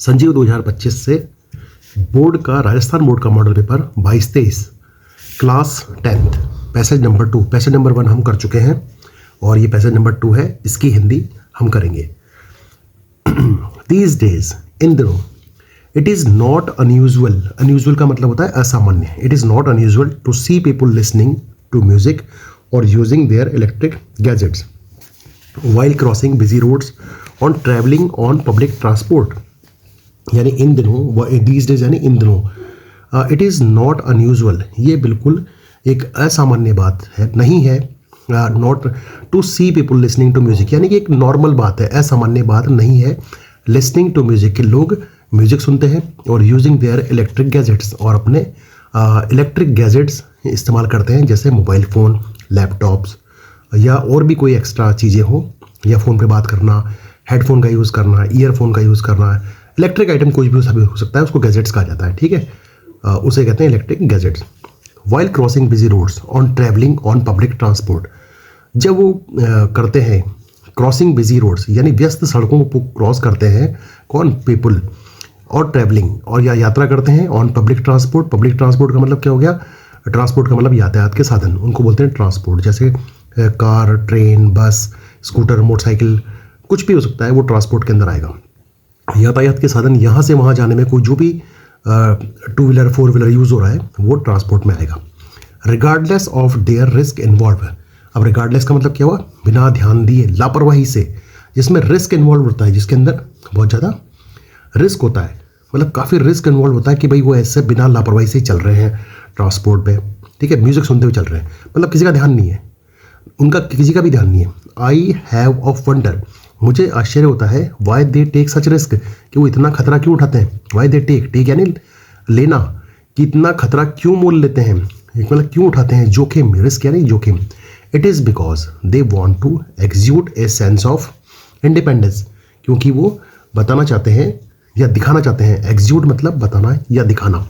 संजीव 2025 से बोर्ड का, राजस्थान बोर्ड का model paper 22-23 class 10th passage number 2, passage number 1 हम कर चुके हैं और ये पैसेज नंबर 2 है, इसकी हिंदी हम करेंगे। These days, इन दिनों, it is not unusual, unusual का मतलब होता है असामान्य, it is not unusual to see people listening to music और using their electric gadgets while crossing busy roads on traveling on public transport। यानी इन दिनों, these days यानी इन दिनों, इट इज़ नॉट अनयूजुअल, ये बिल्कुल एक असामान्य बात है, नहीं है, not to see people listening to music, यानी कि एक नॉर्मल बात है, असामान्य बात नहीं है लिसनिंग टू म्यूजिक, के लोग म्यूजिक सुनते हैं और यूजिंग देयर इलेक्ट्रिक गैजेट्स, और अपने इलेक्ट्रिक गैजेट्स इस्तेमाल करते हैं, जैसे मोबाइल फ़ोन, लैपटॉप्स या और भी कोई एक्स्ट्रा चीज़ें हो, या फ़ोन पे बात करना, हेडफोन का यूज़ करना, ईयरफोन का यूज़ करना, इलेक्ट्रिक आइटम कुछ भी हो सकता है, उसको गैजेट्स कहा जाता है, ठीक है, उसे कहते हैं electric gadgets. While crossing busy roads on travelling on public transport, जब वो करते हैं क्रॉसिंग बिजी रोड्स, यानी व्यस्त सड़कों को क्रॉस करते हैं, कौन, पीपल, और ट्रैवलिंग, और या यात्रा करते हैं on public transport, public transport का मतलब क्या हो गया, ट्रांसपोर्ट का मतलब यातायात के साधन, उनको बोलते हैं ट्रांसपोर्ट, जैसे कार, ट्रेन, बस, स्कूटर, मोटरसाइकिल, कुछ भी हो सकता है, वो ट्रांसपोर्ट के अंदर आएगा। यातायात के साधन, यहाँ से वहाँ जाने में कोई जो भी 2 व्हीलर 4 व्हीलर यूज़ हो रहा है, वो ट्रांसपोर्ट में आएगा। Regardless of their risk involve, अब रिगार्डलेस का मतलब क्या हुआ, बिना ध्यान दिए, लापरवाही से, जिसमें रिस्क इन्वॉल्व होता है, जिसके अंदर बहुत ज़्यादा रिस्क होता है, मतलब काफ़ी रिस्क इन्वॉल्व होता है कि भाई वो ऐसे बिना लापरवाही से चल रहे हैं ट्रांसपोर्ट पे, ठीक है, म्यूज़िक सुनते हुए चल रहे हैं, मतलब किसी का ध्यान नहीं है, उनका किसी का भी ध्यान नहीं है। आई हैव ऑफ वंडर, मुझे आश्चर्य होता है, why they take such risk, कि वो इतना खतरा क्यों उठाते हैं, वाई दे टेक यानी लेना, कि इतना खतरा क्यों मोल लेते हैं, मतलब क्यों उठाते हैं, जोखिम, रिस्क यानी जोखिम। It is because they want to execute a sense of independence, क्योंकि वो बताना चाहते हैं या दिखाना चाहते हैं, एग्जीक्यूट मतलब बताना या दिखाना,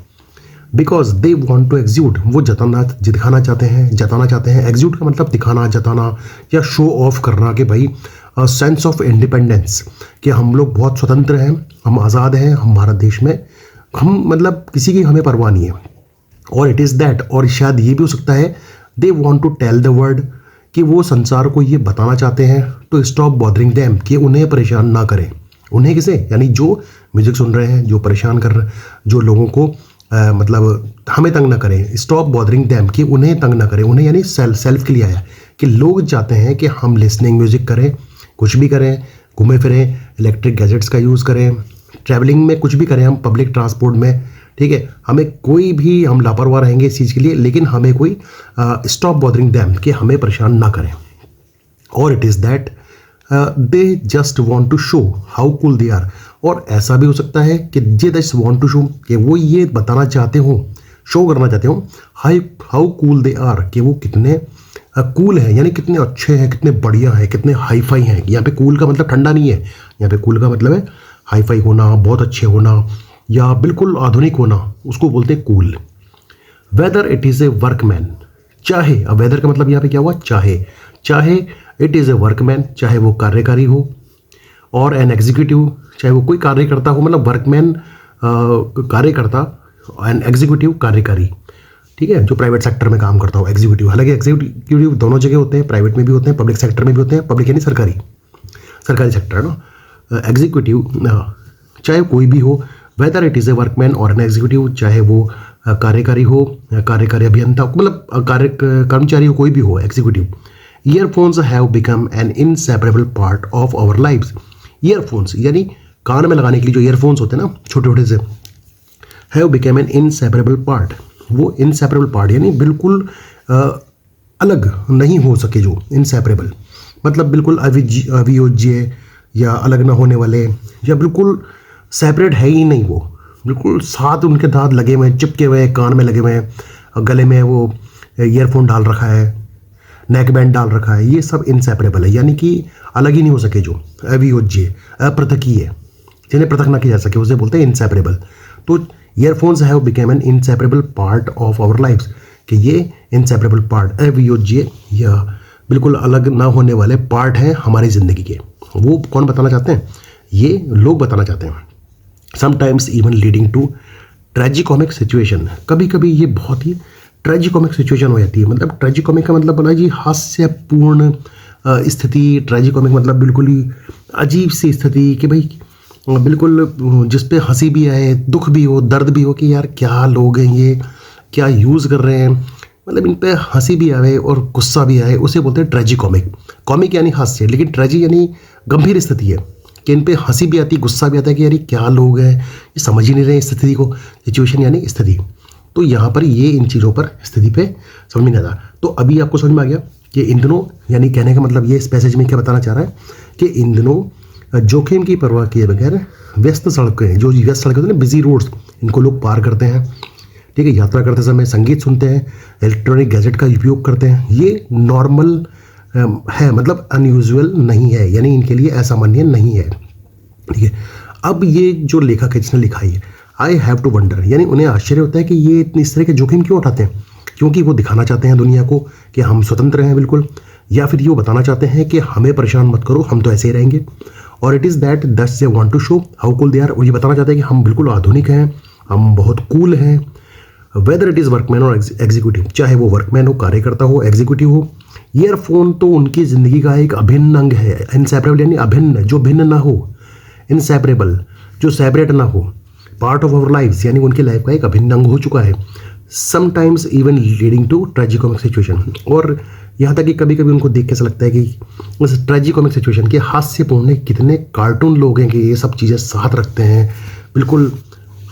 because they want to execute, वो दिखाना चाहते हैं, जताना चाहते हैं, एग्जीक्यूट का मतलब दिखाना, जताना या शो ऑफ करना, कि भाई सेंस ऑफ इंडिपेंडेंस, कि हम लोग बहुत स्वतंत्र हैं, हम आज़ाद हैं, हम भारत देश में, हम मतलब किसी की हमें परवाह नहीं है। और इट इज़ दैट, और शायद ये भी हो सकता है, they want to tell the world, कि वो संसार को ये बताना चाहते हैं, टू स्टॉप बॉदरिंग देम, कि उन्हें परेशान ना करें, उन्हें किसे, यानी जो म्यूजिक सुन रहे हैं, जो परेशान कर रहे, जो लोगों को मतलब हमें तंग ना करें, स्टॉप बॉदरिंग दैम, कि उन्हें तंग ना करें, उन्हें यानी सेल्फ के लिए आया, कि लोग चाहते हैं कि हम लिसनिंग म्यूजिक करें, कुछ भी करें, घूमें फिरें, इलेक्ट्रिक गैजेट्स का यूज़ करें, ट्रैवलिंग में कुछ भी करें हम पब्लिक ट्रांसपोर्ट में, ठीक है, हमें कोई भी, हम लापरवाह रहेंगे इस चीज़ के लिए, लेकिन हमें कोई स्टॉप बॉदरिंग दैम, कि हमें परेशान ना करें। और it is that they just want to show how cool they are, और ऐसा भी हो सकता है कि they just want to show, कि वो ये बताना चाहते हो, शो करना चाहते हो, हाउ कूल दे आर, कि वो कितने कूल हैं, यानी कितने अच्छे हैं, कितने बढ़िया हैं, कितने हाई फाई हैं। यहाँ पे कूल का मतलब ठंडा नहीं है, यहाँ पे कूल का मतलब है हाई फाई होना, बहुत अच्छे होना, या बिल्कुल आधुनिक होना, उसको बोलते हैं cool. Whether it is a workman, चाहे, अब वेदर का मतलब यहाँ पे क्या हुआ, चाहे इट इज़ ए वर्कमैन, चाहे वो कार्यकारी हो, और एन एग्जीक्यूटिव, चाहे वो कोई कार्य करता हो, मतलब वर्कमैन कार्यकर्ता, एन एग्जीक्यूटिव कार्यकारी, ठीक है, जो प्राइवेट सेक्टर में काम करता हो, एग्जीक्यूटिव, हालांकि एग्जीक्यूटिव दोनों जगह होते हैं, प्राइवेट में भी होते हैं, पब्लिक सेक्टर में भी होते हैं, पब्लिक यानी सरकारी सेक्टर है ना, एग्जीक्यूटिव, चाहे कोई भी हो, whether it is a workman और एन एग्जीक्यूटिव, चाहे वो कार्यकारी हो, कार्यकारी अभियंता, मतलब कर्मचारी हो, कोई भी हो, executive. Earphones have become an inseparable part of our lives, earphones यानी कान में लगाने के लिए जो ईयरफोन्स होते हैं ना, छोटे छोटे से, have become an inseparable part, वो इनसेपरेबल पार्ट यानी बिल्कुल अलग नहीं हो सके, जो इनसेपरेबल मतलब बिल्कुल अवियोज्य या अलग ना होने वाले, या बिल्कुल सेपरेट है ही नहीं, वो बिल्कुल साथ उनके दांत लगे हुए, चिपके हुए, कान में लगे हुए, गले में वो ईयरफोन डाल रखा है, नेक बैंड डाल रखा है, ये सब इनसेपरेबल है, यानी कि अलग ही नहीं हो सके, जो अवियोज्य, अपृथकीय, जिन्हें पृथक ना किया जा सके, उसे बोलते हैं इनसेपरेबल। तो earphones have become an inseparable part of our lifes, कि ये इनसेपरेबल पार्ट, अवियोज्य या बिल्कुल अलग ना होने वाले पार्ट हैं हमारी ज़िंदगी के। वो कौन बताना चाहते हैं? ये लोग बताना चाहते हैं। Sometimes even leading to tragicomic situation. कभी कभी ये बहुत ही ट्रेजिकॉमिक सिचुएशन हो जाती है। मतलब ट्रेजिकॉमिक का मतलब बोला जी हास्यपूर्ण स्थिति। ट्रेजिकॉमिक मतलब बिल्कुल ही अजीब सी स्थिति कि भाई बिल्कुल जिस पे हंसी भी आए, दुख भी हो, दर्द भी हो कि यार क्या लोग हैं ये, क्या यूज़ कर रहे हैं, मतलब इन पे हंसी भी आए और गुस्सा भी आए, उसे बोलते हैं ट्रेजिकॉमिक। कॉमिक यानी हास्य, लेकिन ट्रेजी यानी गंभीर स्थिति है कि इन पे हंसी भी आती, गुस्सा भी आता है कि यार ये क्या लोग हैं, ये समझ ही नहीं रहे इस स्थिति को। सिचुएशन यानी स्थिति। तो यहाँ पर ये इन चीज़ों पर स्थिति पे समझ में नहीं आता। तो अभी आपको समझ में आ गया कि इन दिनों, यानी कहने का मतलब ये इस पैसेज में क्या बताना चाह रहा है कि इन दिनों जोखिम की परवाह किए बगैर व्यस्त सड़कें, जो व्यस्त सड़कें होती हैं ना, बिजी रोड्स, इनको लोग पार करते हैं। ठीक है, यात्रा करते समय संगीत सुनते हैं, इलेक्ट्रॉनिक गैजेट का उपयोग करते हैं। ये नॉर्मल है, मतलब अनयूजुअल नहीं है, यानी इनके लिए असामान्य नहीं है। ठीक है, अब ये जो लेखक है जिसने लिखा है आई हैव टू वंडर, यानी उन्हें आश्चर्य होता है कि ये इतनी इस तरह के जोखिम क्यों उठाते हैं। क्योंकि वो दिखाना चाहते हैं दुनिया को कि हम स्वतंत्र हैं बिल्कुल, या फिर ये वो बताना चाहते हैं कि हमें परेशान मत करो, हम तो ऐसे ही रहेंगे। और it is that that's they want to show how cool they are. और ये बताना चाहते हैं कि हम बिल्कुल आधुनिक हैं, हम बहुत कूल हैं। वेदर इट इज़ वर्कमैन और एग्जीक्यूटिव, चाहे वो वर्कमैन हो, कार्यकर्ता हो, एग्जीक्यूटिव हो, ईयरफोन तो उनकी ज़िंदगी का एक अभिन्न अंग है। इनसेपरेबल यानी अभिन्न, जो भिन्न ना हो, इनसेपरेबल जो सेपरेट ना हो, पार्ट ऑफ आवर लाइफ यानी उनकी लाइफ का एक अभिन्न अंग हो चुका है। Sometimes even leading to tragicomic situation, और यहाँ तक कि कभी कभी उनको देख के ऐसा लगता है कि उस ट्रेजिकॉमिक सिचुएशन के हास्यपूर्ण कितने कार्टून लोग हैं कि ये सब चीज़ें साथ रखते हैं, बिल्कुल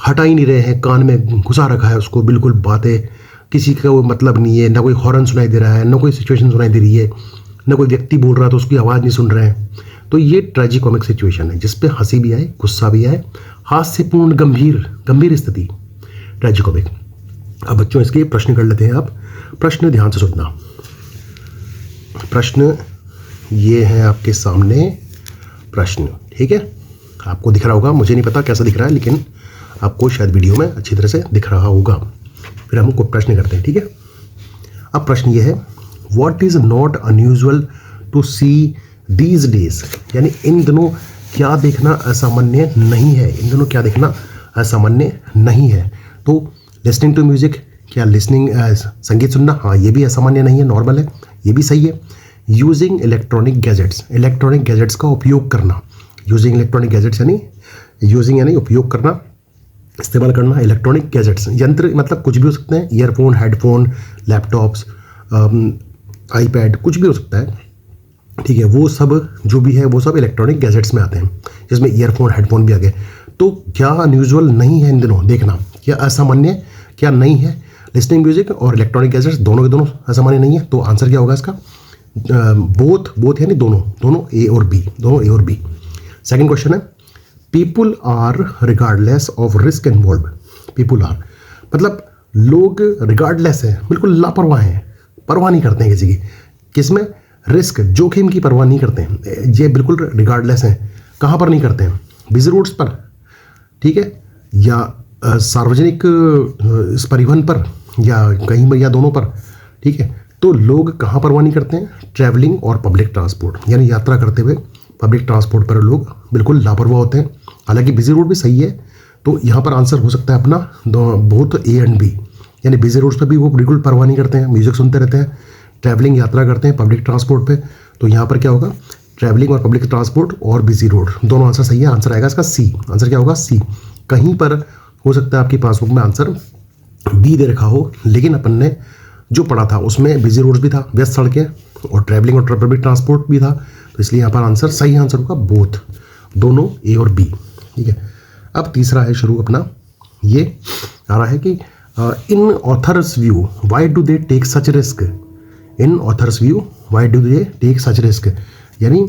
हटा ही नहीं रहे हैं, कान में घुसा रखा है उसको, बिल्कुल बातें किसी का वो मतलब नहीं है, ना कोई हॉर्न सुनाई दे रहा है, ना कोई सिचुएशन सुनाई दे रही है, ना कोई व्यक्ति बोल रहा है तो उसकी आवाज़ नहीं सुन रहे हैं। तो ये ट्रेजिकॉमिक सिचुएशन है जिसपे हंसी भी आए, गुस्सा भी आए, हास्यपूर्ण गंभीर स्थिति, ट्रेजिकॉमिक। अब बच्चों इसके प्रश्न कर लेते हैं आप। प्रश्न ध्यान से सुनना। प्रश्न ये है आपके सामने प्रश्न, ठीक है, आपको दिख रहा होगा, मुझे नहीं पता कैसा दिख रहा है, लेकिन आपको शायद वीडियो में अच्छी तरह से दिख रहा होगा। फिर हम को प्रश्न करते हैं, ठीक है। अब प्रश्न ये है, what is not unusual to see these days, यानी इन दिनों क्या देखना असामान्य नहीं है। इन दिनों क्या देखना असामान्य नहीं है। तो लिसनिंग टू म्यूजिक, क्या लिसनिंग संगीत सुनना, हाँ ये भी असामान्य नहीं है, नॉर्मल है, ये भी सही है। यूजिंग इलेक्ट्रॉनिक गैजेट्स का उपयोग करना। यूजिंग इलेक्ट्रॉनिक गैजेट्स यानी यूजिंग यानी उपयोग करना, इस्तेमाल करना। इलेक्ट्रॉनिक गैजेट्स यंत्र मतलब कुछ भी हो सकते हैं, ईयरफोन, हेडफोन, लैपटॉप्स, आईपैड, कुछ भी हो सकता है, ठीक है। वो सब जो भी है वो सब इलेक्ट्रॉनिक गैजेट्स में आते हैं, जिसमें ईयरफोन, हेडफोन भी आ गए। तो क्या अनयूजुअल नहीं है इन दिनों देखना, क्या असामान्य क्या नहीं है। लिसनिंग म्यूजिक और इलेक्ट्रॉनिक गैजेट्स दोनों के दोनों असामान्य नहीं है। तो आंसर क्या होगा इसका, बोथ यानी दोनों ए और बी। सेकंड क्वेश्चन है, people are regardless of risk involve. People are मतलब लोग रिगार्डलेस हैं, बिल्कुल लापरवाह हैं, परवाह नहीं करते हैं किसी की, किसमें, रिस्क, जोखिम की परवाह नहीं करते हैं। ये बिल्कुल रिगार्डलेस हैं। कहाँ पर नहीं करते हैं, बिजी रोड्स पर, ठीक है, या सार्वजनिक इस परिवहन पर, या कहीं पर, या दोनों पर, ठीक है। तो लोग कहाँ परवाह नहीं करते हैं, ट्रैवलिंग और पब्लिक ट्रांसपोर्ट, यानी यात्रा करते हुए पब्लिक ट्रांसपोर्ट पर लोग बिल्कुल लापरवाह होते हैं। हालांकि बिजी रोड भी सही है, तो यहाँ पर आंसर हो सकता है अपना बोथ ए एंड बी, यानी बिजी रोड्स पर भी वो बिल्कुल परवाह नहीं करते हैं, म्यूजिक सुनते रहते हैं, ट्रैवलिंग यात्रा करते हैं पब्लिक ट्रांसपोर्ट पे। तो यहाँ पर क्या होगा, ट्रैवलिंग और पब्लिक ट्रांसपोर्ट और बिजी रोड, दोनों आंसर सही है। आंसर आएगा इसका सी। आंसर क्या होगा, सी। कहीं पर हो सकता है आपकी पासबुक में आंसर बी दे रखा हो, लेकिन अपन ने जो पढ़ा था उसमें बिजी रोड्स भी था, व्यस्त सड़कें, और ट्रैवलिंग और पब्लिक ट्रांसपोर्ट भी था। तो इसलिए यहाँ पर आंसर, सही आंसर होगा बोथ, दोनों ए और बी, ठीक है। अब तीसरा है शुरू अपना, ये आ रहा है कि in author's view why do they take such risk. In author's view why do they take such risk, यानी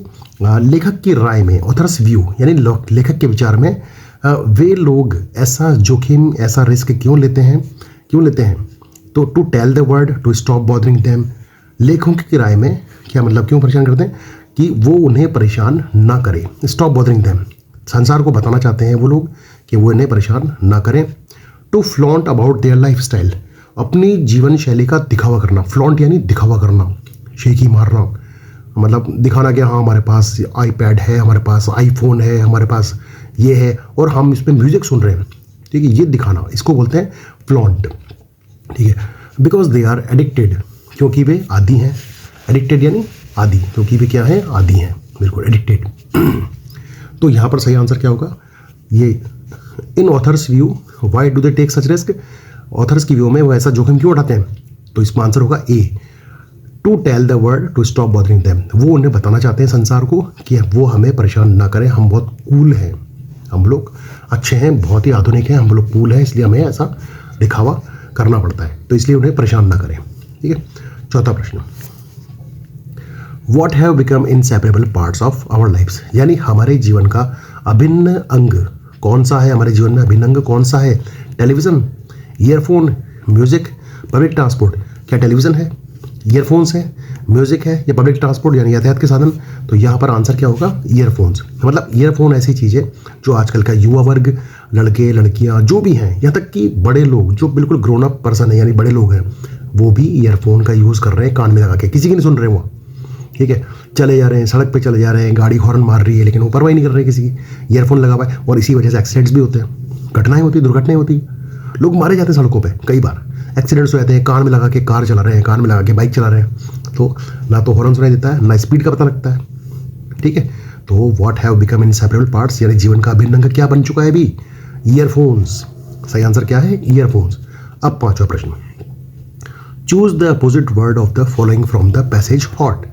लेखक की राय में, ऑथर्स व्यू यानी लेखक के विचार में वे लोग ऐसा जोखिम, ऐसा रिस्क क्यों लेते हैं। तो to tell the world to stop bothering them, लेखकों की राय में क्या मतलब, क्यों परेशान करते हैं, कि वो उन्हें परेशान ना करें। स्टॉप बॉदरिंग देम, संसार को बताना चाहते हैं वो लोग कि वो इन्हें परेशान ना करें। To flaunt about their life style, अपनी जीवन शैली का दिखावा करना। फ्लॉन्ट यानी दिखावा करना, शेखी मारना, मतलब दिखाना कि हाँ हमारे पास आईपैड है, हमारे पास आईफोन है, हमारे पास ये है और हम इस पर म्यूजिक सुन रहे हैं, ठीक है, ये दिखाना, इसको बोलते हैं फ्लॉन्ट, ठीक है। बिकॉज दे आर एडिक्टेड, क्योंकि वे आदी हैं, एडिक्टेड यानी आदी, क्योंकि वे क्या हैं, आदी हैं, बिल्कुल एडिक्टेड। तो यहाँ पर सही आंसर क्या होगा, ये in author's view why do they take such risk, authors की व्यू में वो ऐसा जोखिम क्यों उठाते हैं, तो इसका आंसर होगा A, to tell the world to stop bothering them, वो उन्हें बताना चाहते हैं संसार को कि वो हमें परेशान ना करें, हम बहुत कूल हैं, हम लोग अच्छे हैं, बहुत ही आधुनिक हैं, हम लोग कूल हैं, इसलिए हमें ऐसा दिखावा करना पड़ता है, तो इसलिए उन्हें परेशान ना करें, ठीक है। चौथा प्रश्न, what have become inseparable parts of our lifes, यानी हमारे जीवन का अभिन्न अंग कौन सा है, हमारे जीवन में अभिन्न अंग कौन सा है, television, earphone, music, public transport. क्या टेलीविज़न है, ईयरफोन्स है, म्यूजिक है, या पब्लिक ट्रांसपोर्ट यानी यातायात के साधन, तो यहाँ पर आंसर क्या होगा, ईयरफोन्स। मतलब ईयरफोन ऐसी चीज़ है जो आजकल का युवा वर्ग, लड़के लड़कियाँ जो भी हैं, यहाँ तक कि बड़े लोग जो बिल्कुल ग्रोन अप पर्सन है यानी बड़े लोग हैं, वो भी ईयरफोन का यूज़ कर रहे हैं कान में लगा के, किसी की नहीं सुन रहे वो, ठीक है, चले जा रहे हैं, सड़क पे चले जा रहे हैं, गाड़ी हॉर्न मार रही है लेकिन वो परवाह नहीं कर रहे किसी की, ईयरफोन लगा हुआ है, और इसी वजह से एक्सीडेंट्स भी होते हैं, घटनाएं होती, दुर्घटनाएं होती, लोग मारे जाते हैं सड़कों पे, कई बार एक्सीडेंट्स हो जाते हैं, कान में लगा के कार चला रहे हैं, कान में लगा के बाइक चला रहे हैं, तो ना तो हॉर्न सुनाई देता है ना स्पीड का पता लगता है, ठीक है। तो what have become inseparable parts, यानी जीवन का अभिन्न अंग क्या बन चुका है अभी, ईयरफोन्स। सही आंसर क्या है, ईयरफोन्स। अब पांचवा प्रश्न, choose the opposite word of the following from the passage hot,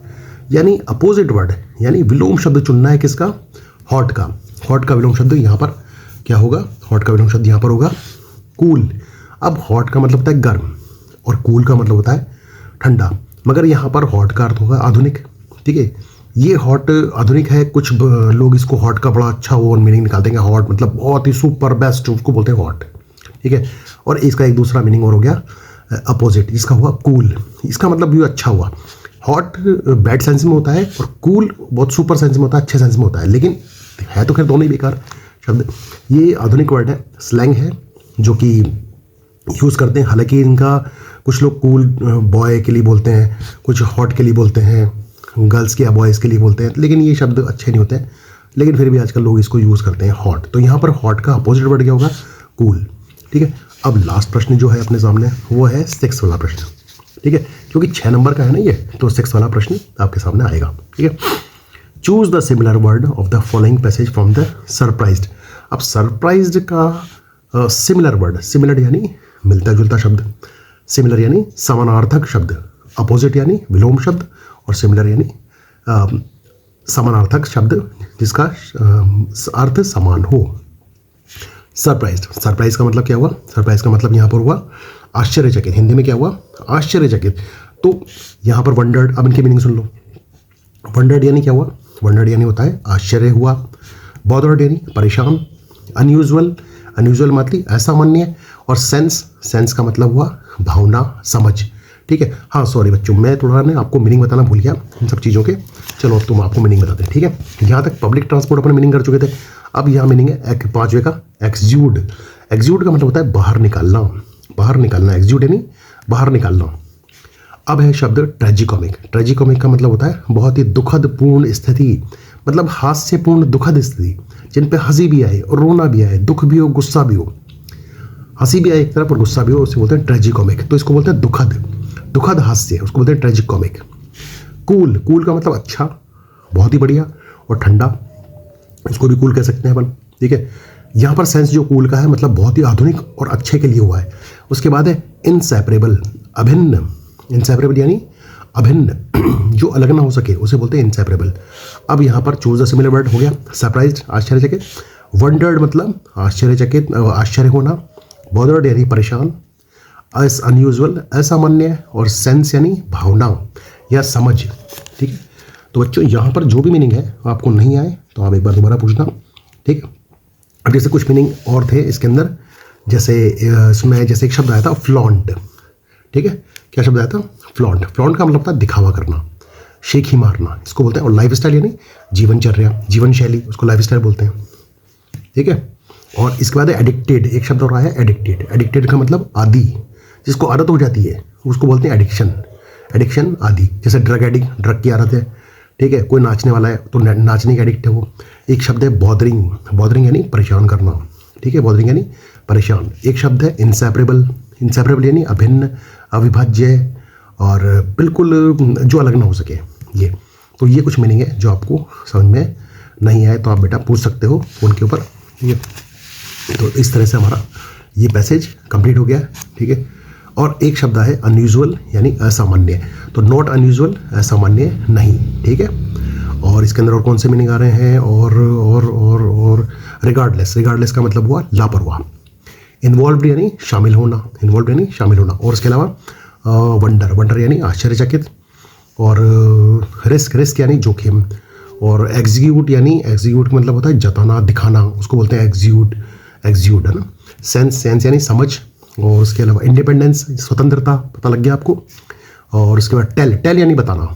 यानी अपोजिट वर्ड यानी विलोम शब्द चुनना है किसका, हॉट का। हॉट का विलोम शब्द यहाँ पर क्या होगा, हॉट का विलोम शब्द यहाँ पर होगा कूल। अब हॉट का मतलब होता है गर्म और कूल का मतलब होता है ठंडा, मगर यहाँ पर हॉट का अर्थ होगा आधुनिक, ठीक है। ये हॉट आधुनिक है, कुछ लोग इसको हॉट का बड़ा अच्छा वो मीनिंग निकाल देंगे, हॉट मतलब बहुत ही सुपर बेस्ट, उसको बोलते हैं हॉट, ठीक है। और इसका एक दूसरा मीनिंग और हो गया अपोजिट, जिसका हुआ कूल। इसका मतलब भी अच्छा हुआ, हॉट बैड सेंस में होता है और कूल बहुत सुपर सेंस में होता है, अच्छे सेंस में होता है, लेकिन है तो खैर दोनों ही बेकार शब्द। ये आधुनिक वर्ड है, स्लैंग है जो कि यूज़ करते हैं, हालांकि इनका कुछ लोग कूल बॉय के लिए बोलते हैं, कुछ हॉट के लिए बोलते हैं, गर्ल्स के या बॉयज़ के लिए बोलते हैं, लेकिन ये शब्द अच्छे नहीं होते हैं, लेकिन फिर भी आजकल लोग इसको यूज़ करते हैं हॉट। तो यहाँ पर हॉट का अपोजिट वर्ड क्या होगा, कूल, ठीक है। अब लास्ट प्रश्न जो है अपने सामने वो है 6 वाला प्रश्न, ठीक है, क्योंकि 6 नंबर का है ना ये, तो 6 वाला प्रश्न आपके सामने आएगा, ठीक है। Choose the similar word of the following passage from the surprised. अब सरप्राइज्ड का सिमिलर वर्ड, सिमिलर यानी मिलता जुलता शब्द, सिमिलर यानी समानार्थक शब्द, अपोजिट यानी विलोम शब्द, और सिमिलर यानी समानार्थक शब्द जिसका अर्थ समान हो। सरप्राइज्ड, सरप्राइज का मतलब क्या हुआ, सरप्राइज का मतलब यहाँ पर हुआ आश्चर्यचकित, हिंदी में क्या हुआ, आश्चर्यचकित। तो यहाँ पर वंडर्ड, अब इनकी मीनिंग सुन लो। वंडर्ड यानी क्या हुआ, वंडर्ड यानी होता है आश्चर्य हुआ, बॉदर्ड यानी परेशान, अनयूजुअल, अनयूजुअल मतलब असामान्य, और सेंस, सेंस का मतलब हुआ भावना, समझ, ठीक है। हाँ सॉरी बच्चों, मैं थोड़ा ना आपको मीनिंग बताना भूल गया इन सब चीज़ों के, चलो अब तुम आपको मीनिंग बताते हैं, ठीक है। यहाँ तक पब्लिक ट्रांसपोर्ट अपने मीनिंग कर चुके थे, अब यहाँ मीनिंग है 5वें का एक्सज्यूड। एक्सज्यूड का मतलब होता है बाहर निकालना, बाहर निकालना, एक्सज्यूड यानी बाहर निकालना। अब है शब्द ट्रेजिकॉमिक। ट्रेजिकॉमिक का मतलब होता है बहुत ही दुखद पूर्ण स्थिति, मतलब हास्यपूर्ण दुखद स्थिति, जिन पे हंसी भी आए और रोना भी आए, दुख भी हो गुस्सा भी हो, हंसी भी आए एक तरफ और गुस्सा भी हो, उसे बोलते हैं ट्रेजिकॉमिक। तो इसको बोलते हैं दुखद, दुखद हास्य, उसको बोलते हैं ट्रेजिकॉमिक। कूल, कूल का मतलब अच्छा, बहुत ही बढ़िया, और ठंडा, इसको भी कूल कह सकते हैं अपन, ठीक है। यहाँ पर सेंस जो कूल का है मतलब बहुत ही आधुनिक और अच्छे के लिए हुआ है। उसके बाद है इनसेपरेबल, अभिन्न, इनसेपरेबल यानी अभिन्न, जो अलग ना हो सके उसे बोलते हैं इनसेपरेबल। अब यहाँ पर चूज द सिमिलर वर्ड हो गया, सरप्राइज्ड आश्चर्यचकित, वंडर्ड मतलब आश्चर्यचकित, आश्चर्य होना, बॉदर्ड यानी परेशान, अनयूजुअल असामान्य, और सेंस यानी भावना या समझ, ठीक है। तो बच्चों यहाँ पर जो भी मीनिंग है आपको नहीं आए तो आप एक बार दोबारा पूछना, ठीक। अब जैसे कुछ मीनिंग और थे इसके अंदर, जैसे इसमें जैसे एक शब्द आया था फ्लॉन्ट, ठीक है। क्या शब्द आया था, फ्लॉन्ट। फ्लॉन्ट का मतलब होता है दिखावा करना, शेखी मारना, इसको बोलते हैं। और लाइफ स्टाइल यानी जीवनचर्या, जीवन शैली, उसको लाइफ स्टाइल बोलते हैं, ठीक है। और इसके बाद एडिक्टेड, एक शब्द और आया है एडिक्टेड। एडिक्टेड का मतलब आदी, जिसको आदत हो जाती है उसको बोलते हैं एडिक्शन, एडिक्शन आदि। जैसे ड्रग एडिक्ट, ड्रग की आदत है, ठीक है, कोई नाचने वाला है तो नाचने का एडिक्ट है वो। एक शब्द है बॉदरिंग, बॉदरिंग यानी परेशान करना, ठीक है, बॉदरिंग यानी परेशान। एक शब्द है इंसेपरेबल, इंसेपरेबल यानी अभिन्न, अविभाज्य और बिल्कुल जो अलग ना हो सके। ये तो ये कुछ मीनिंग है जो आपको समझ में नहीं आए तो आप बेटा पूछ सकते हो फ़ोन के ऊपर। ठीक है, तो इस तरह से हमारा ये पैसेज कंप्लीट हो गया, ठीक है। और एक शब्द है अनयूजुअल यानी असामान्य, तो नॉट अनयूजुअल असामान्य नहीं, ठीक है। और इसके अंदर और कौन से मीनिंग आ रहे हैं, और रिगार्डलेस, रिगार्डलेस का मतलब हुआ लापरवाह। इन्वॉल्व यानी शामिल होना, इन्वॉल्व यानी शामिल होना। और इसके अलावा वंडर, वंडर यानी आश्चर्यचकित। और रिस्क, रिस्क यानी जोखिम। और एग्जीक्यूट यानी, एग्जीक्यूट मतलब होता है जताना, दिखाना, उसको बोलते हैं एग्जीक्यूट, एग्जीक्यूट है ना। सेंस, सेंस यानी समझ। और उसके अलावा इंडिपेंडेंस, स्वतंत्रता, पता लग गया आपको। और उसके बाद टेल, टेल यानी बताना।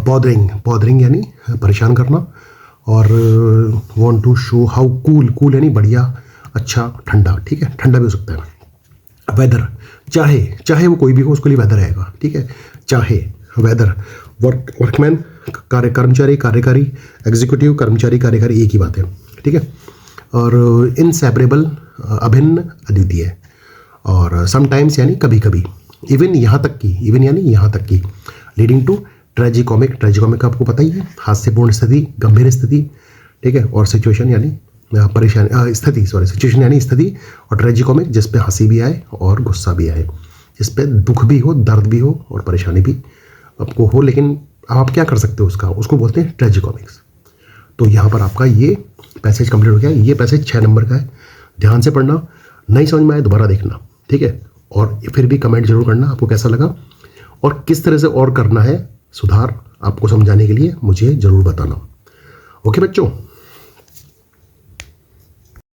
बॉदरिंग, बॉदरिंग यानी परेशान करना। और want to show how cool, cool यानी बढ़िया, अच्छा, ठंडा, ठीक है, ठंडा भी हो सकता है। वेदर, चाहे, चाहे वो कोई भी हो उसके लिए वेदर आएगा, ठीक है, चाहे, वेदर। वर्क, वर्कमैन कार्य, कर्मचारी, कार्यकारी। एग्जीक्यूटिव, कर्मचारी, कार्यकारी, एक ही बात है, ठीक है। और इनसेपरेबल अभिन्न, अद्वितीय। और समटाइम्स यानी कभी कभी। इवन यहाँ तक की, इवन यानी यहाँ तक की। लीडिंग टू ट्रेजिकॉमिक, ट्रेजिकॉमिक आपको पता ही है, हास्यपूर्ण स्थिति, गंभीर स्थिति, ठीक है। और सिचुएशन यानी परेशानी, स्थिति, सॉरी, सिचुएशन यानी स्थिति। और ट्रेजिकॉमिक जिस पे हंसी भी आए और गुस्सा भी आए, जिस पे दुख भी हो, दर्द भी हो और परेशानी भी आपको हो, लेकिन आप क्या कर सकते हो उसका, उसको बोलते हैं ट्रेजिकॉमिक्स। तो यहाँ पर आपका ये पैसेज कंप्लीट हो गया। ये पैसेज 6 नंबर का है, ध्यान से पढ़ना, नहीं समझ में आए दोबारा देखना, ठीक है। और फिर भी कमेंट जरूर करना आपको कैसा लगा, और किस तरह से और करना है सुधार आपको समझाने के लिए मुझे ज़रूर बताना। ओके बच्चों।